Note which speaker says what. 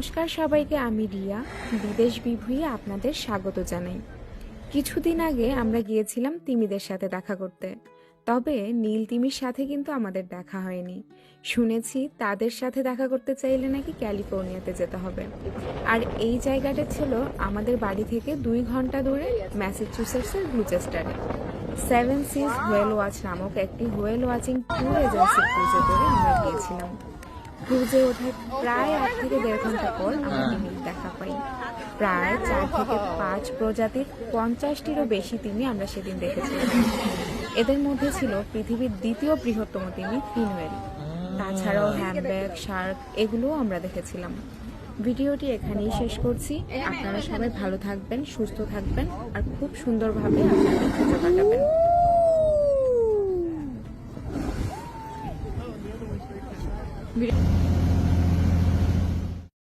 Speaker 1: নমস্কার সবাইকে, আমি রিয়া বিদেশ বিভুঁইয়ে আপনাদের স্বাগত জানাই। কিছুদিন আগে আমরা গিয়েছিলাম তিমিদের সাথে দেখা করতে, তবে নীল তিমির সাথে কিন্তু আমাদের দেখা হয়নি। শুনেছি তাদের সাথে দেখা করতে চাইলে নাকি ক্যালিফোর্নিয়াতে যেতে হবে, আর এই জায়গাটা ছিল আমাদের বাড়ি থেকে 2 ঘন্টা দূরে ম্যাসাচুসেটসের গ্লুচেস্টারে। 7 সিজ হোয়েল ওয়াচ নামক একটি হোয়েল ওয়াচিং ট্যুর এজেন্সির ক্রুজে করে আমরা গিয়েছিলাম। ক্রুজে ওঠার প্রায় 8 থেকে 1.5 ঘন্টা পর আমরা তিমির দেখা পাই। প্রায় 4 থেকে 5 প্রজাতির 50টিরও বেশি তিমি আমরা সেদিন দেখেছিলাম। এদের মধ্যে ছিল পৃথিবীর দ্বিতীয় বৃহত্তম তিমি ফিনওয়েল। তাছাড়াও হ্যামব্যাক, শার্ক এগুলোও আমরা দেখেছিলাম। ভিডিওটি এখানেই শেষ করছি। আপনারা সবাই ভালো থাকবেন, সুস্থ থাকবেন আর খুব সুন্দরভাবে আপনাদের পুজো কাটাবেন।